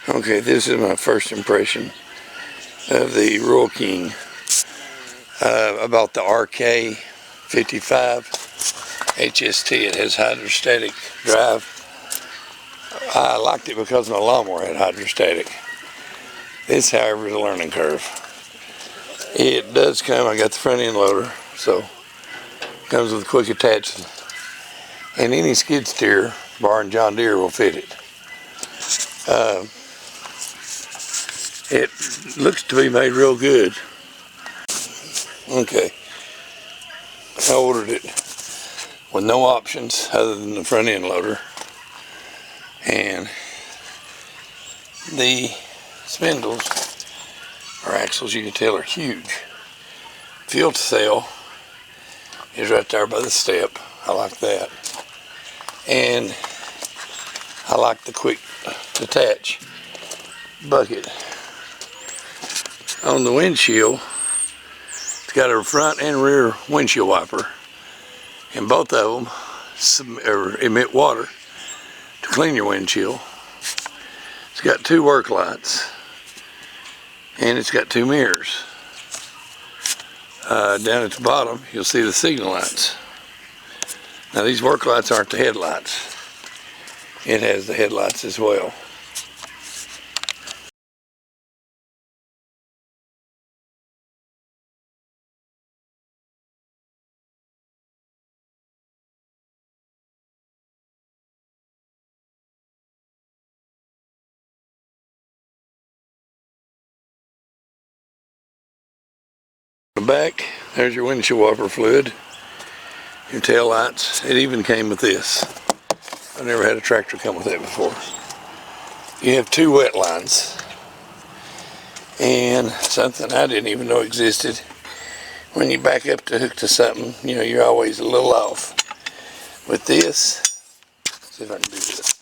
Okay, this is my first impression of the Royal King. I bought the RK55HST. It has hydrostatic drive. I liked it because my lawnmower had hydrostatic. This, however, is a learning curve. It does come, I got the front end loader, so it comes with a quick attach, and any skid steer, barring John Deere, will fit it. It looks to be made real good. Okay, I ordered it with no options other than the front end loader, and the spindles or axles, you can tell, are huge. Fuel to cell is right there by the step. I like that, and I like the quick detach bucket. On the windshield, it's got a front and rear windshield wiper, and both of them emit water to clean your windshield. It's got two work lights, and it's got two mirrors. Down at the bottom, you'll see the signal lights. Now, these work lights aren't the headlights. It has the headlights as well. The back, there's your windshield wiper fluid, your tail lights. It even came with this. I've never had a tractor come with that before. You have two wet lines, and something I didn't even know existed. When you back up to hook to something, you know, you're always a little off. With this, see if I can do this.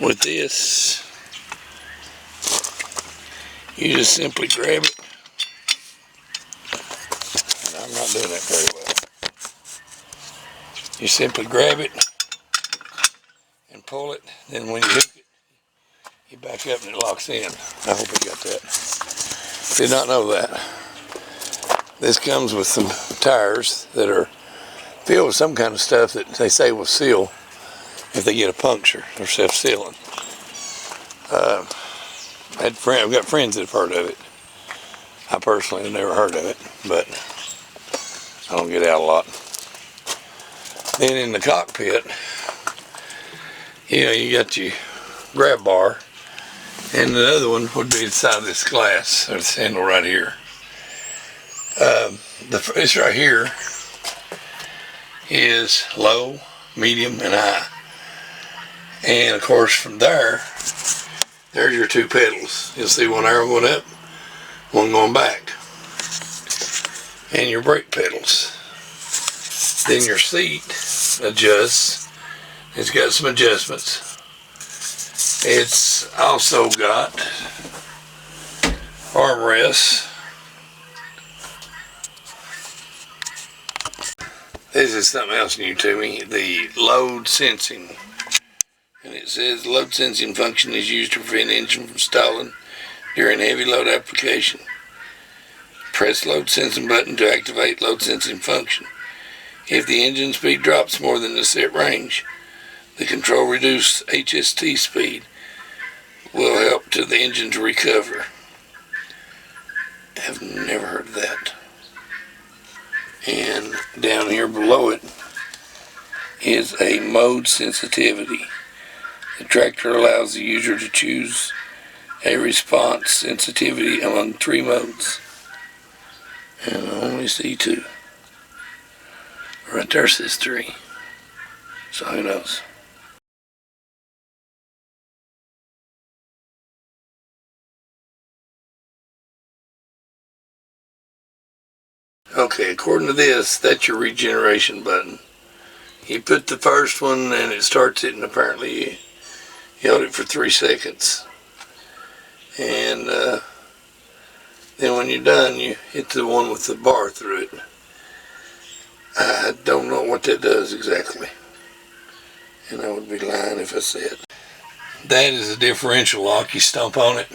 With this, you just simply grab it. And I'm not doing that very well. You simply grab it and pull it. Then when you hook it, you back up and it locks in. I hope you got that. Did not know that. This comes with some tires that are filled with some kind of stuff that they say will seal if they get a puncture. They're self-sealing. I've got friends that have heard of it. I personally have never heard of it, but I don't get out a lot. Then in the cockpit, you know, you got your grab bar, and the other one would be inside of this glass, or this handle right here. This right here is low, medium, and high. And of course from there's your two pedals. You'll see one arrow going up, one going back. And your brake pedals. Then your seat adjusts. It's got some adjustments. It's also got armrests. This is something else new to me, the load sensing. And it says load sensing function is used to prevent engine from stalling during heavy load application. Press load sensing button to activate load sensing function. If the engine speed drops more than the set range, the control reduced HST speed will help to the engine to recover. I've never heard of that. And down here below it is a mode sensitivity. The tractor allows the user to choose a response sensitivity among 3 modes. And I only see 2. Right there says 3. So who knows? Okay, according to this, that's your regeneration button. You put the first one and it starts it, and apparently you held it for 3 seconds. And then when you're done, you hit the one with the bar through it. I don't know what that does exactly, and I would be lying if I said. That is a differential lock. You stomp on it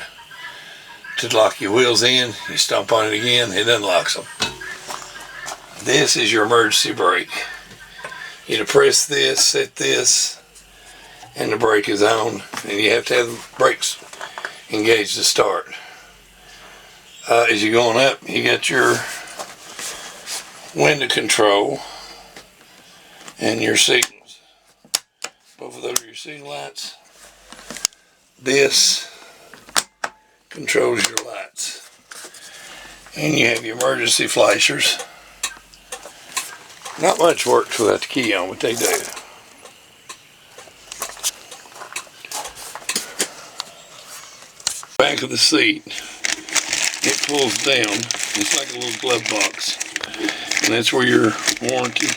to lock your wheels in. You stomp on it again, it unlocks them. This is your emergency brake. You depress this, set this, and the brake is on. And you have to have the brakes engaged to start. As you're going up, you got your window control and your signals. Both of those are your signal lights. This controls your lights. And you have your emergency flashers. Not much works without the key on, but they do. Back of the seat, it pulls down. It's like a little glove box. And that's where your warranty,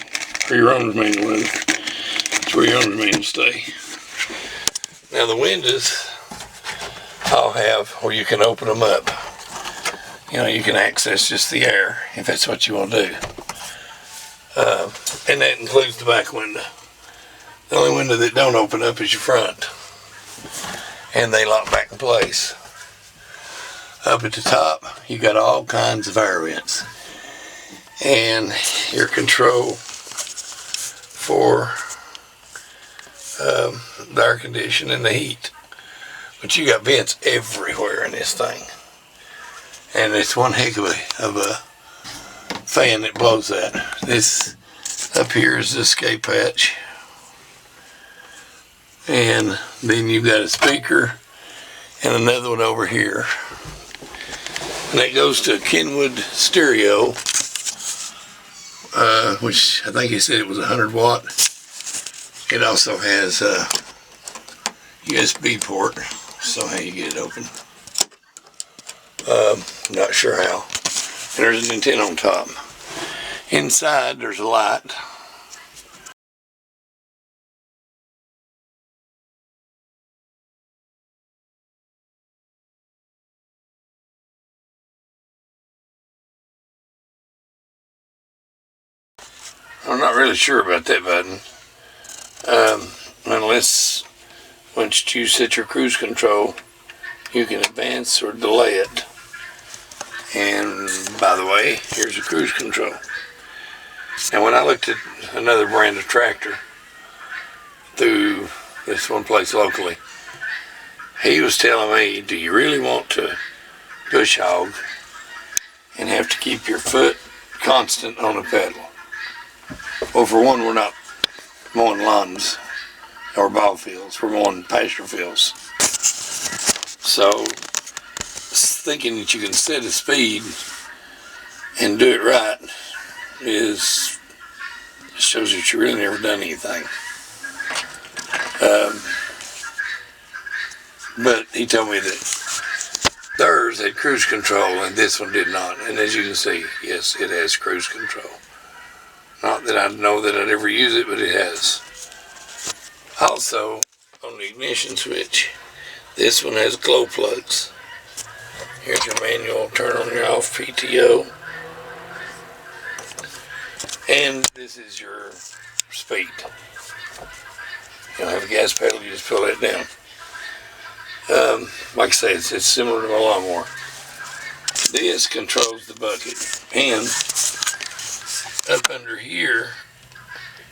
or your owner's manual is. That's where your owner's manual stay. Now the windows all have where you can open them up. You know, you can access just the air if that's what you want to do. And that includes the back window. The only window that don't open up is your front. And they lock back in place. Up at the top, you got all kinds of air vents. And your control for the air conditioning and the heat. But you got vents everywhere in this thing. And it's one heck of a fan that blows that. This up here is the escape hatch. And then you've got a speaker and another one over here. And that goes to a Kenwood stereo, which I think he said it was 100 watt. It also has a USB port, so how you get it open. Not sure how. And there's an antenna on top. Inside there's a light. I'm not really sure about that button. Unless once you set your cruise control, you can advance or delay it. And by the way, here's your cruise control. And when I looked at another brand of tractor through this one place locally, he was telling me, do you really want to bush hog and have to keep your foot constant on the pedal? Well, for one, we're not mowing lawns or ball fields, we're mowing pasture fields. So thinking that you can set a speed and do it right shows that you really never done anything. But he told me that theirs had cruise control and this one did not. And as you can see, yes, it has cruise control. Not that I know that I'd ever use it, but it has. Also, on the ignition switch, this one has glow plugs. Here's your manual turn on your off PTO. And this is your speed. You don't have a gas pedal, you just pull that down. Like I say, it's similar to a lawnmower. This controls the bucket. And up under here,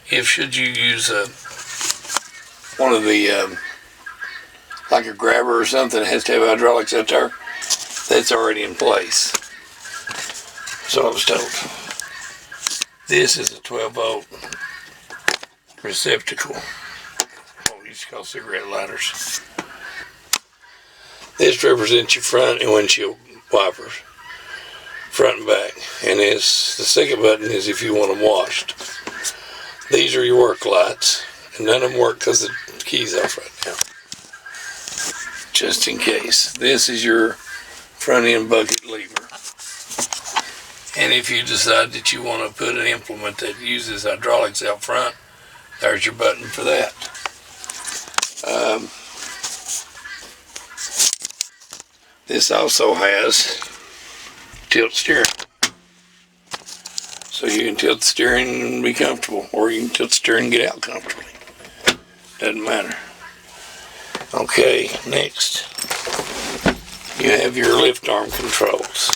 if should you use one of the, like a grabber or something that has to have hydraulics up there, that's already in place. So I was told. This is a 12-volt receptacle. What we used to call cigarette lighters. This represents your front and windshield wipers, front and back. And the second button is if you want them washed. These are your work lights, and none of them work because the key's off right now. Just in case. This is your front end bucket lever. And if you decide that you want to put an implement that uses hydraulics out front, there's your button for that. This also has tilt steering. So you can tilt the steering and be comfortable, or you can tilt the steering and get out comfortably. Doesn't matter. Okay, next you have your lift arm controls.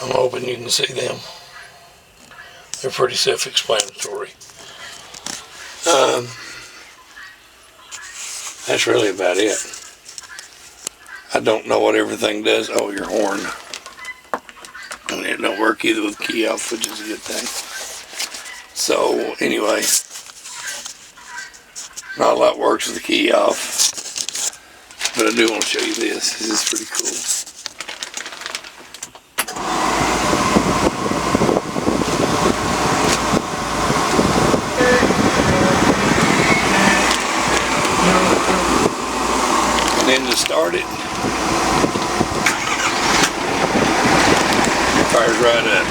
I'm hoping you can see them. They're pretty self-explanatory. That's really about it. I don't know what everything does. Oh, your horn. And it don't work either with key off, which is a good thing. So, anyway, not a lot works with the key off. But I do want to show you this. This is pretty cool. And then to start it, it fires right up.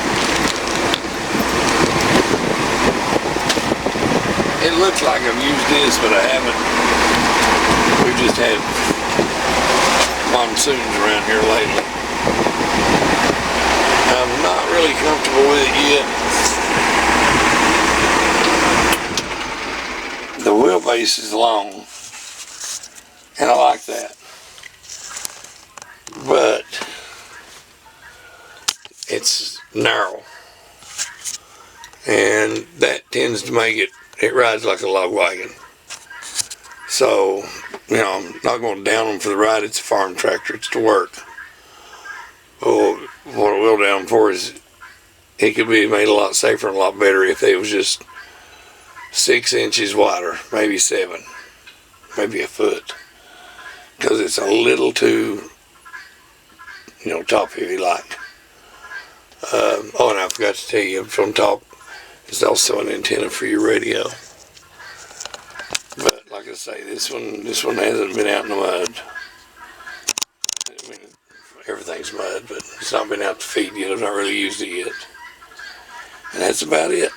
It looks like I've used this, but I haven't. We've just had monsoons around here lately. I'm not really comfortable with it yet. The wheelbase is long, and I like that, but it's narrow, and that tends to make it rides like a log wagon. So, you know, I'm not going to down them for the ride. It's a farm tractor. It's to work. Well, what I will down for is it could be made a lot safer and a lot better if it was just 6 inches wider, maybe 7, maybe a foot, because it's a little too, you know, top heavy like. Oh, and I forgot to tell you, from top is also an antenna for your radio. But like I say, this one hasn't been out in the mud. I mean, everything's mud, but it's not been out to feed yet. I've not really used it yet. And that's about it.